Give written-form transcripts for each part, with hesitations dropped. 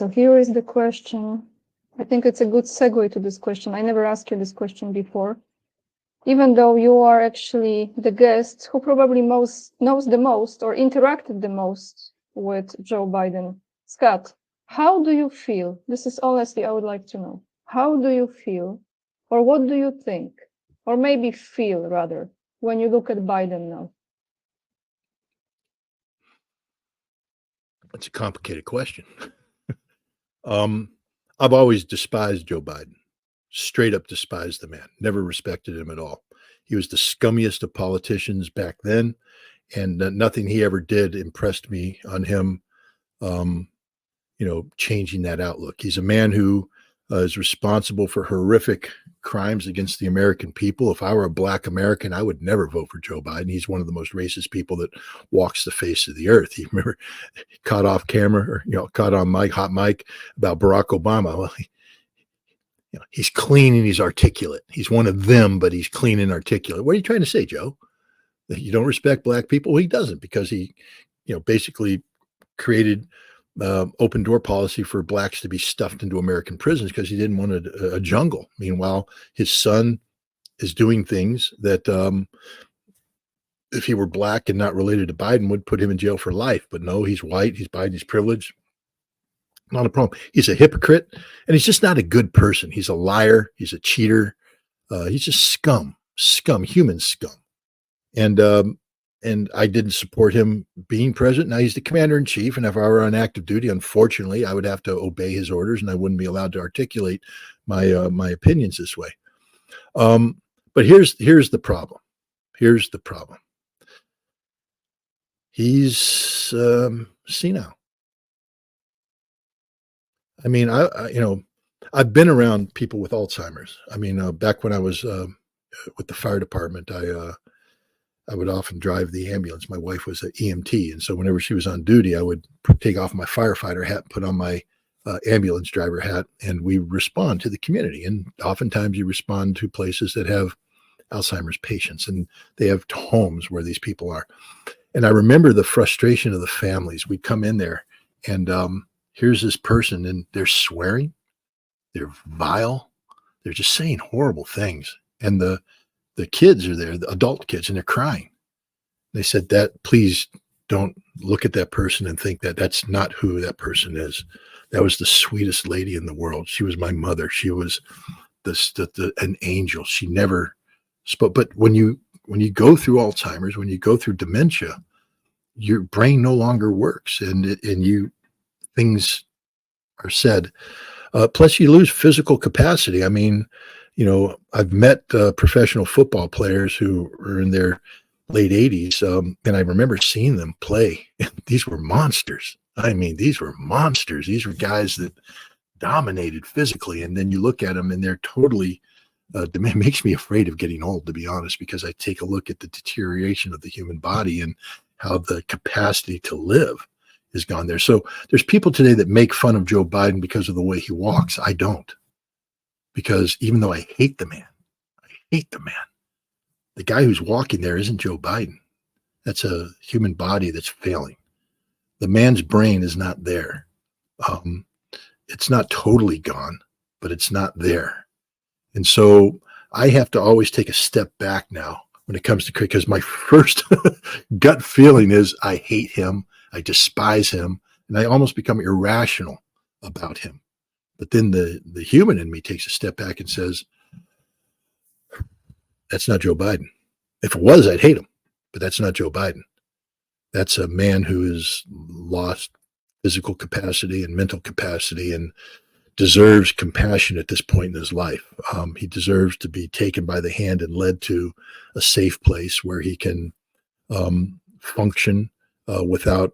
So here is the question. I think it's a good segue to this question. I never asked you this question before. Even though you are actually the guest who probably knows the most or interacted the most with Joe Biden. Scott, how do you feel? This is honestly, I would like to know. How do you feel, or what do you think, or maybe feel rather, when you look at Biden now? That's a complicated question. I've always despised Joe Biden, straight up despised the man, never respected him at all. He was the scummiest of politicians back then, and nothing he ever did impressed me on him, changing that outlook. He's a man who is responsible for horrific crimes against the American people. If I were a Black American, I would never vote for Joe Biden. He's one of the most racist people that walks the face of the earth. You remember caught off camera or, caught on hot mic about Barack Obama. Well, he's clean and he's articulate. He's one of them, but he's clean and articulate. What are you trying to say, Joe? That you don't respect Black people? Well, he doesn't, because he, basically created open door policy for Blacks to be stuffed into American prisons because he didn't want a jungle. Meanwhile, his son is doing things that if he were Black and not related to Biden would put him in jail for life. But no, he's white. He's Biden. He's privileged. Not a problem. He's a hypocrite, and he's just not a good person. He's a liar. He's a cheater. He's just scum, human scum. And I didn't support him being president. Now he's the commander in chief, and if I were on active duty, unfortunately, I would have to obey his orders, and I wouldn't be allowed to articulate my opinions this way. But here's the problem. Here's the problem. He's senile. I've been around people with Alzheimer's. Back when I was with the fire department, I would often drive the ambulance. My wife was an EMT, and so whenever she was on duty, I would take off my firefighter hat, put on my ambulance driver hat, and we respond to the community. And oftentimes you respond to places that have Alzheimer's patients, and they have homes where these people are. And I remember the frustration of the families. We'd come in there, and here's this person, and they're swearing, they're vile, they're just saying horrible things. And the kids are there, the adult kids, and they're crying. They said, that please don't look at that person and think that that's not who that person is. That was the sweetest lady in the world. She was my mother. She was an angel. She never spoke. But when you go through Alzheimer's, when you go through dementia, your brain no longer works, and things are said. Plus, you lose physical capacity. I've met professional football players who are in their late 80s, and I remember seeing them play. These were monsters. These were monsters. These were guys that dominated physically, and then you look at them, and they're totally. It makes me afraid of getting old, to be honest, because I take a look at the deterioration of the human body and how the capacity to live is gone there. So there's people today that make fun of Joe Biden because of the way he walks. I don't. Because even though I hate the man, the guy who's walking there isn't Joe Biden. That's a human body that's failing. The man's brain is not there. It's not totally gone, but it's not there. And so I have to always take a step back now when it comes to, because my first gut feeling is I hate him, I despise him, and I almost become irrational about him. But then the human in me takes a step back and says, that's not Joe Biden. If it was, I'd hate him, but that's not Joe Biden. That's a man who has lost physical capacity and mental capacity and deserves compassion at this point in his life. He deserves to be taken by the hand and led to a safe place where he can function without,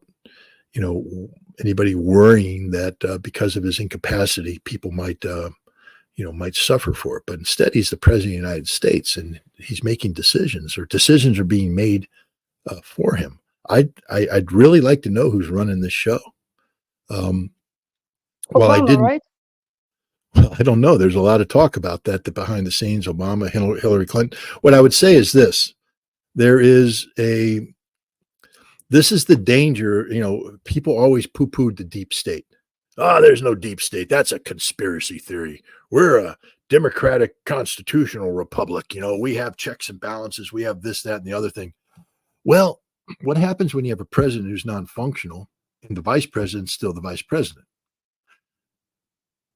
anybody worrying that because of his incapacity, people might suffer for it. But instead, he's the president of the United States, and he's making decisions, or decisions are being made for him. I'd really like to know who's running this show. Obama, I didn't. Right? Well, I don't know. There's a lot of talk about that behind the scenes, Obama, Hillary Clinton. What I would say is this: this is the danger. People always poo-pooed the deep state. Oh, there's no deep state. That's a conspiracy theory. We're a democratic constitutional republic. We have checks and balances. We have this, that, and the other thing. Well, what happens when you have a president who's non-functional and the vice president's still the vice president?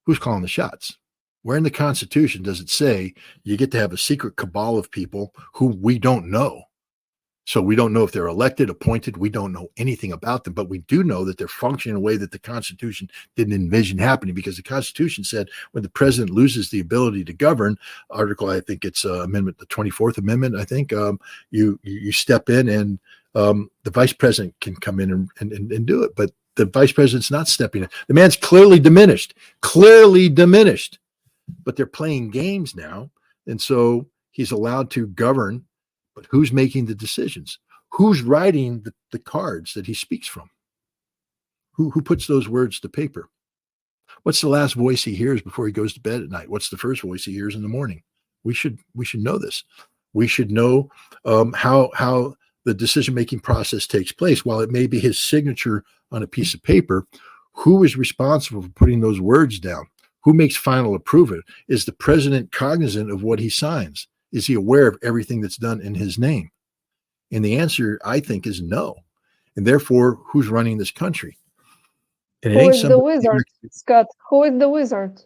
Who's calling the shots? Where in the Constitution does it say you get to have a secret cabal of people who we don't know? So we don't know if they're elected, appointed. We don't know anything about them, but we do know that they're functioning in a way that the Constitution didn't envision happening, because the Constitution said when the president loses the ability to govern, I think it's amendment, the 24th Amendment, I think, you step in and the vice president can come in and do it. But the vice president's not stepping in. The man's clearly diminished, but they're playing games now. And so he's allowed to govern. But who's making the decisions? Who's writing the cards that he speaks from? Who puts those words to paper? What's the last voice he hears before he goes to bed at night? What's the first voice he hears in the morning? We should know this. We should know how the decision-making process takes place. While it may be his signature on a piece of paper, who is responsible for putting those words down? Who makes final approval? Is the president cognizant of what he signs? Is he aware of everything that's done in his name? And the answer, I think, is no. And therefore, who's running this country? And who is the wizard, Scott? Who is the wizard?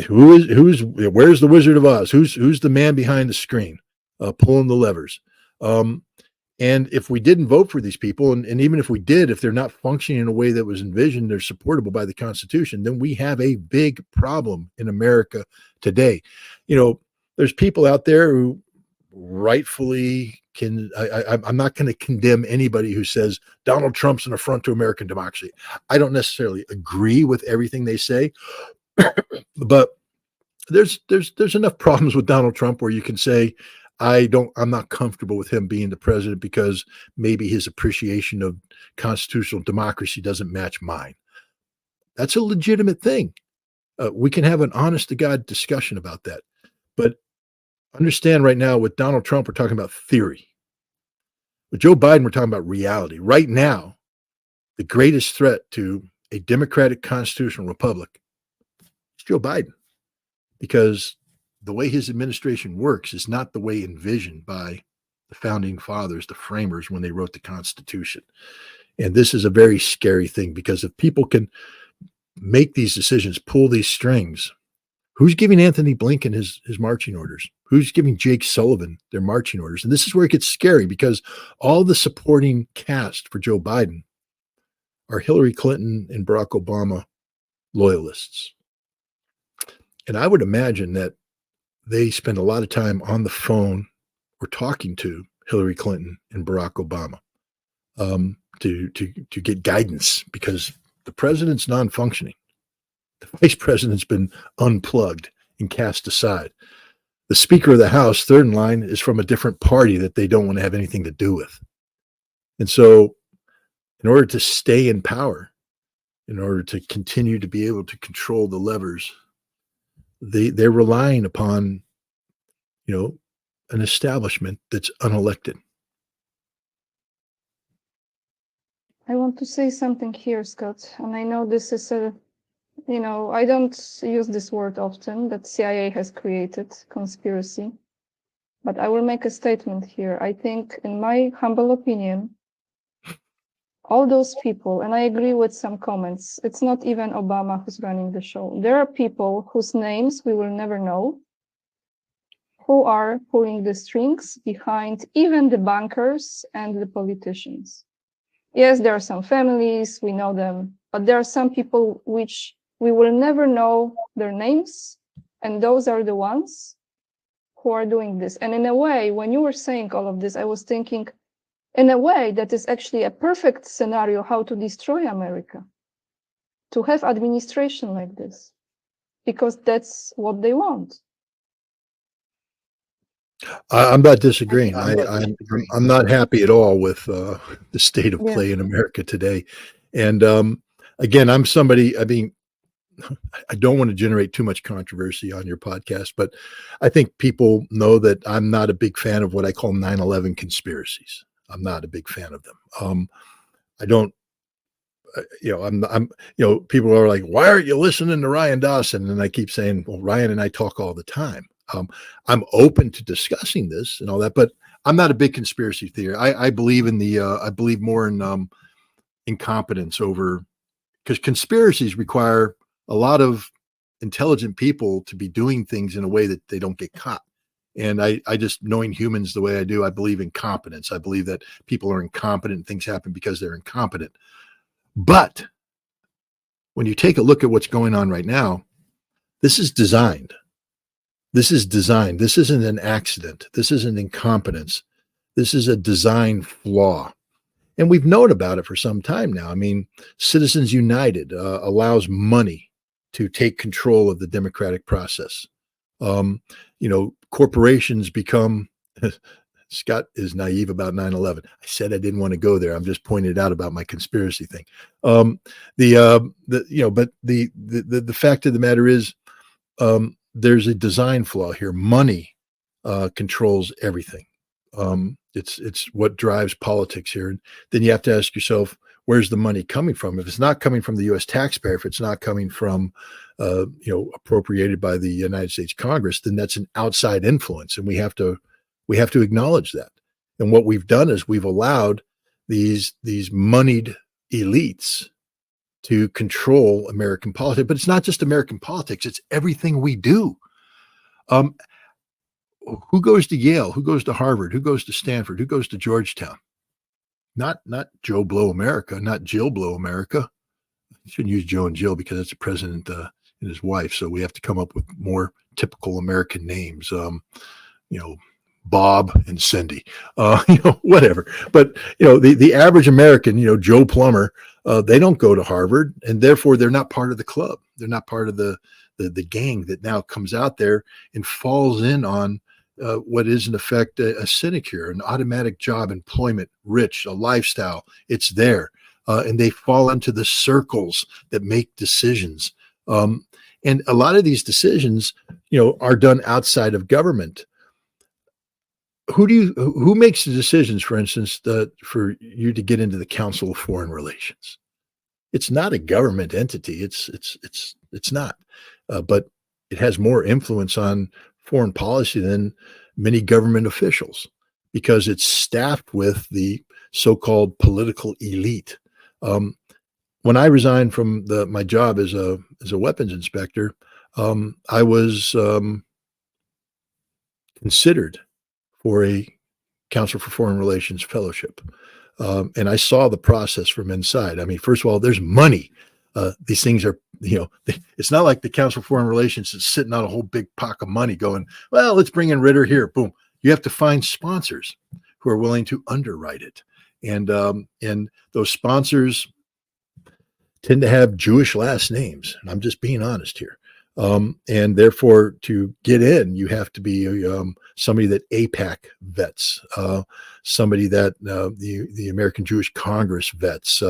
Where's the Wizard of Oz? Who's the man behind the screen, pulling the levers? And if we didn't vote for these people, and even if we did, if they're not functioning in a way that was envisioned, they're supportable by the Constitution, then we have a big problem in America today. There's people out there who rightfully can. I'm not going to condemn anybody who says Donald Trump's an affront to American democracy. I don't necessarily agree with everything they say, but there's enough problems with Donald Trump where you can say I'm not comfortable with him being the president because maybe his appreciation of constitutional democracy doesn't match mine. That's a legitimate thing. We can have an honest to God discussion about that. But understand right now, with Donald Trump, we're talking about theory. With Joe Biden, we're talking about reality. Right now, the greatest threat to a democratic constitutional republic is Joe Biden, because the way his administration works is not the way envisioned by the founding fathers, the framers, when they wrote the Constitution. And this is a very scary thing, because if people can make these decisions, pull these strings, who's giving Anthony Blinken his marching orders? Who's giving Jake Sullivan their marching orders? And this is where it gets scary, because all the supporting cast for Joe Biden are Hillary Clinton and Barack Obama loyalists. And I would imagine that they spend a lot of time on the phone or talking to Hillary Clinton and Barack Obama to get guidance, because the president's non-functioning. The vice president's been unplugged and cast aside. The Speaker of the House, third in line, is from a different party that they don't want to have anything to do with. And so in order to stay in power, in order to continue to be able to control the levers, they're relying upon, an establishment that's unelected. I want to say something here, Scott, and I know this is I don't use this word often, that CIA has created conspiracy, but I will make a statement here. I think, in my humble opinion, all those people, and I agree with some comments, it's not even Obama who's running the show. There are people whose names we will never know, who are pulling the strings behind even the bankers and the politicians. Yes, there are some families, we know them, but there are some people which we will never know their names, and those are the ones who are doing this. And in a way, when you were saying all of this, I was thinking, in a way, that is actually a perfect scenario how to destroy America, to have administration like this, because that's what they want. I'm not disagreeing. I'm not happy at all with the state of play in America today. And again, I'm somebody, I don't want to generate too much controversy on your podcast, but I think people know that I'm not a big fan of what I call 9/11 conspiracies. I'm not a big fan of them. people are like, why aren't you listening to Ryan Dawson? And I keep saying, well, Ryan and I talk all the time. I'm open to discussing this and all that, but I'm not a big conspiracy theory. I believe in I believe more in incompetence over, because conspiracies require a lot of intelligent people to be doing things in a way that they don't get caught. And I just, knowing humans the way I do, I believe in competence. I believe that people are incompetent and things happen because they're incompetent. But when you take a look at what's going on right now, this is designed. This is designed. This isn't an accident. This isn't incompetence. This is a design flaw. And we've known about it for some time now. I mean, Citizens United allows money to take control of the democratic process. Corporations become, Scott is naive about 9/11. I said I didn't want to go there. I'm just pointing it out about my conspiracy thing. But the fact of the matter is, there's a design flaw here. Money controls everything. It's what drives politics here. And then you have to ask yourself, where's the money coming from? If it's not coming from the U.S. taxpayer, if it's not coming from, appropriated by the United States Congress, then that's an outside influence, and we have to acknowledge that. And what we've done is we've allowed these moneyed elites to control American politics. But it's not just American politics; it's everything we do. Who goes to Yale? Who goes to Harvard? Who goes to Stanford? Who goes to Georgetown? Not Joe Blow America, not Jill Blow America. You shouldn't use Joe and Jill because it's the president and his wife. So we have to come up with more typical American names. Bob and Cindy, whatever. But the average American, Joe Plumber, they don't go to Harvard, and therefore they're not part of the club. They're not part of the gang that now comes out there and falls in on what is in effect a sinecure, an automatic job, employment, rich, a lifestyle. It's there. And they fall into the circles that make decisions. And a lot of these decisions, are done outside of government. Who makes the decisions, for instance, for you to get into the Council of Foreign Relations? It's not a government entity. It's not, but it has more influence on foreign policy than many government officials, because it's staffed with the so-called political elite. When I resigned from my job as a weapons inspector, I was considered for a Council for Foreign Relations fellowship. And I saw the process from inside. I mean, first of all, there's money. These things are, it's not like the Council for Foreign Relations is sitting on a whole big pock of money going, well, let's bring in Ritter here. Boom. You have to find sponsors who are willing to underwrite it. And those sponsors tend to have Jewish last names. And I'm just being honest here. And therefore, to get in, you have to be somebody that AIPAC vets, somebody that the American Jewish Congress vets,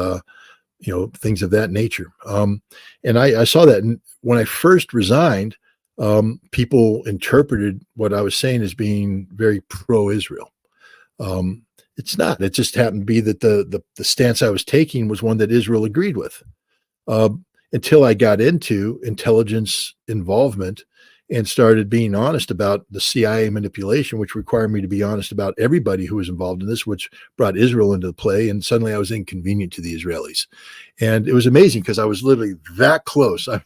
things of that nature. And I saw that. And when I first resigned, people interpreted what I was saying as being very pro-Israel. It's not. It just happened to be that the stance I was taking was one that Israel agreed with. Until I got into intelligence involvement and started being honest about the CIA manipulation, which required me to be honest about everybody who was involved in this, which brought Israel into the play. And suddenly I was inconvenient to the Israelis. And it was amazing because I was literally that close. I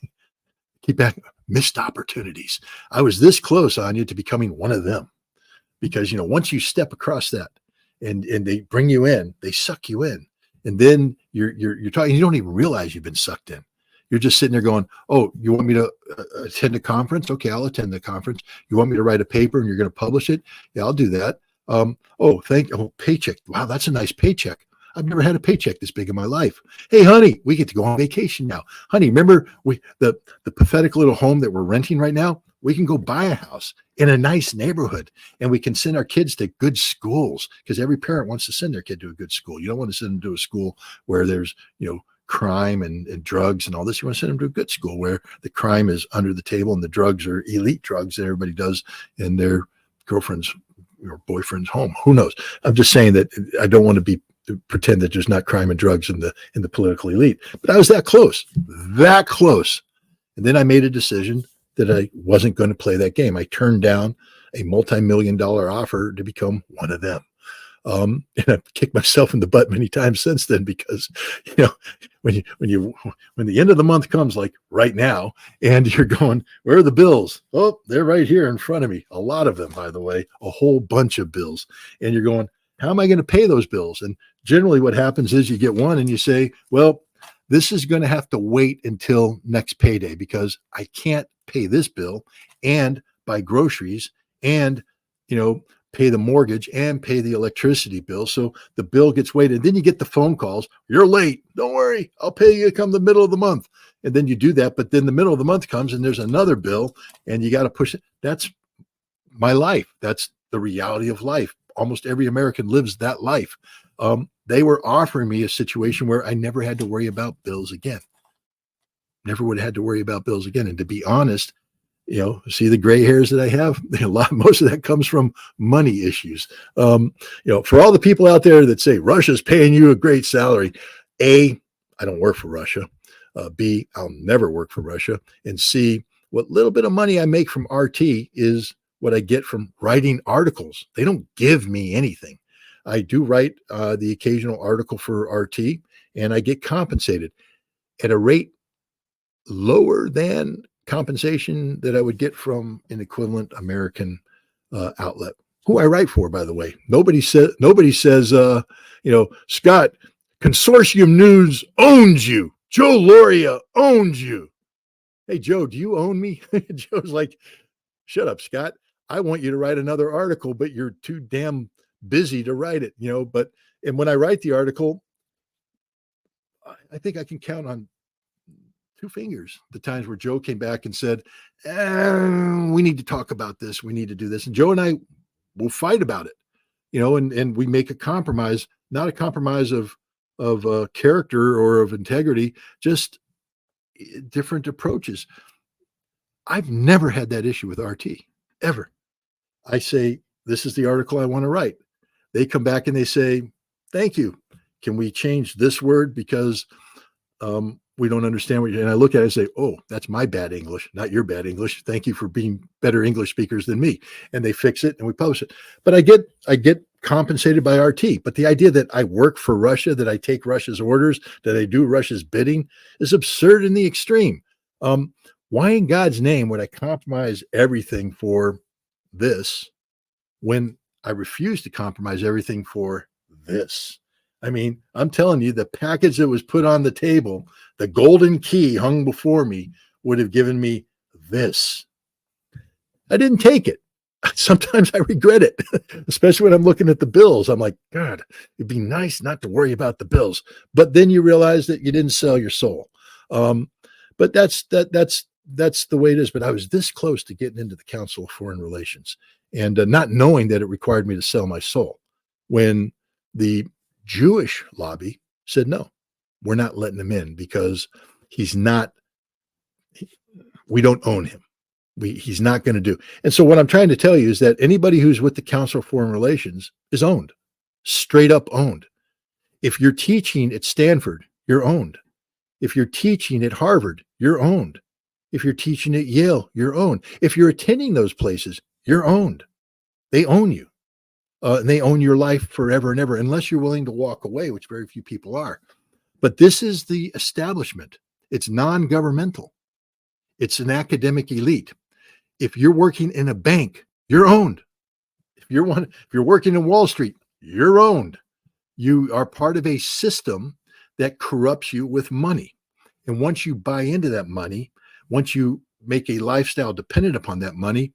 keep back, missed opportunities. I was this close, Anya, to becoming one of them. Because, once you step across that and they bring you in, they suck you in. And then you're talking, you don't even realize you've been sucked in. You're just sitting there going, oh, you want me to attend a conference? Okay, I'll attend the conference. You want me to write a paper and you're going to publish it? Yeah, I'll do that. Paycheck. Wow, that's a nice paycheck. I've never had a paycheck this big in my life. Hey, honey, we get to go on vacation now. Honey, remember the pathetic little home that we're renting right now? We can go buy a house in a nice neighborhood, and we can send our kids to good schools, because every parent wants to send their kid to a good school. You don't want to send them to a school where there's, crime and drugs and all this. You want to send them to a good school where the crime is under the table and the drugs are elite drugs that everybody does in their girlfriend's or boyfriend's home. Who knows? I'm just saying that I don't want to be pretend that there's not crime and drugs in the political elite. But I was that close. And then I made a decision that I wasn't going to play that game. I turned down a multi-million-dollar offer to become one of them. And I've kicked myself in the butt many times since then, because, when the end of the month comes, like right now, and you're going, where are the bills? Oh, they're right here in front of me. A lot of them, by the way, a whole bunch of bills. And you're going, how am I going to pay those bills? And generally what happens is you get one and you say, well, this is going to have to wait until next payday, because I can't pay this bill and buy groceries and, pay the mortgage and pay the electricity bill. So the bill gets waited. Then you get the phone calls. You're late. Don't worry. I'll pay you come the middle of the month. And then you do that. But then the middle of the month comes and there's another bill and you got to push it. That's my life. That's the reality of life. Almost every American lives that life. They were offering me a situation where I never had to worry about bills again. Never would have had to worry about bills again. And to be honest, see the gray hairs that I have, most of that comes from money issues. For all the people out there that say Russia's paying you a great salary, A, I don't work for Russia. B, I'll never work for Russia. And C, what little bit of money I make from RT is what I get from writing articles. They don't give me anything. I do write the occasional article for RT, and I get compensated at a rate lower than compensation that I would get from an equivalent American outlet, who I write for, by the way. Nobody says, Scott, Consortium News owns you. Joe Loria owns you. Hey, Joe, do you own me? Joe's like, shut up, Scott. I want you to write another article, but you're too damn busy to write it, and when I write the article, I think I can count on two fingers the times where Joe came back and said, we need to talk about this. We need to do this. And Joe and I will fight about it, and we make a compromise, not a compromise of character or of integrity, just different approaches. I've never had that issue with RT, ever. I say, this is the article I want to write. They come back and they say, thank you. Can we change this word? Because, we don't understand what you're, and I look at it and say, oh, that's my bad English, not your bad English. Thank you for being better English speakers than me. And they fix it and we publish it. But I get compensated by RT. But the idea that I work for Russia, that I take Russia's orders, that I do Russia's bidding is absurd in the extreme. Why in God's name would I compromise everything for this when I refuse to compromise everything for this? I mean, I'm telling you, the package that was put on the table, the golden key hung before me, would have given me this. I didn't take it. Sometimes I regret it, especially when I'm looking at the bills. I'm like, God, it'd be nice not to worry about the bills. But then you realize that you didn't sell your soul. But that's the way it is. But I was this close to getting into the Council of Foreign Relations, and not knowing that it required me to sell my soul, when the Jewish lobby said, no, we're not letting him in because we don't own him. He's not going to do. And so what I'm trying to tell you is that anybody who's with the Council of Foreign Relations is owned, straight up owned. If you're teaching at Stanford, you're owned. If you're teaching at Harvard, you're owned. If you're teaching at Yale, you're owned. If you're attending those places, you're owned. They own you. And they own your life forever and ever, unless you're willing to walk away, which very few people are. But this is the establishment. It's non-governmental. It's an academic elite. If you're working in a bank, you're owned. If you're working in Wall Street, you're owned. You are part of a system that corrupts you with money. And once you buy into that money, once you make a lifestyle dependent upon that money,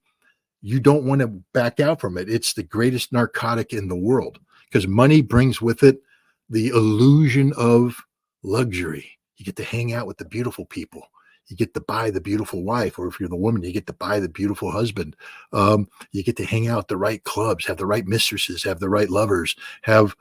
you don't want to back out from it. It's the greatest narcotic in the world, because money brings with it the illusion of luxury. You get to hang out with the beautiful people. You get to buy the beautiful wife, or if you're the woman, you get to buy the beautiful husband. You get to hang out at the right clubs, have the right mistresses, have the right lovers, have,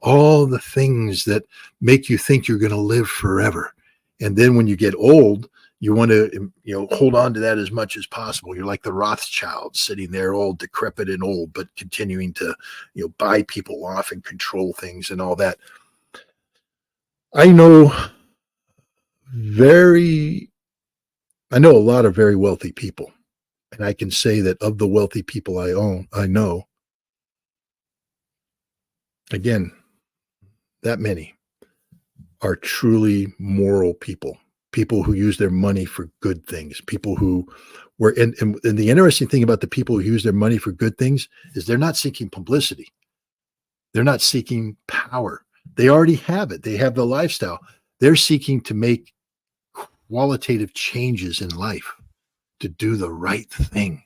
all the things that make you think you're going to live forever. And then when you get old, You want to, hold on to that as much as possible. You're like the Rothschilds sitting there all decrepit and old, but continuing to, buy people off and control things and all that. I know I know a lot of very wealthy people. And I can say that of the wealthy people I know, again, that many are truly moral people, people who use their money for good things, people who were, and the interesting thing about the people who use their money for good things is they're not seeking publicity. They're not seeking power. They already have it. They have the lifestyle. They're seeking to make qualitative changes in life, to do the right thing.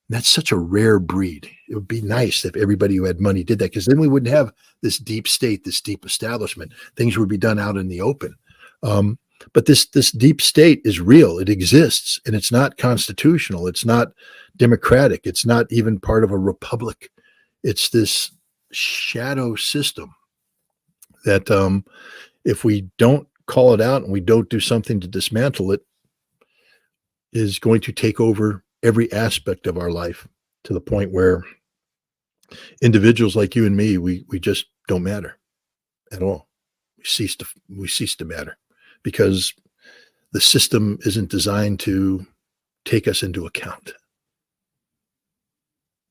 That's such a rare breed. It would be nice if everybody who had money did that, because then we wouldn't have this deep state, this deep establishment. Things would be done out in the open. But this deep state is real. It exists, and it's not constitutional. It's not democratic. It's not even part of a republic. It's this shadow system that if we don't call it out and we don't do something to dismantle it, is going to take over every aspect of our life, to the point where individuals like you and me, we just don't matter at all. We cease to matter, because the system isn't designed to take us into account.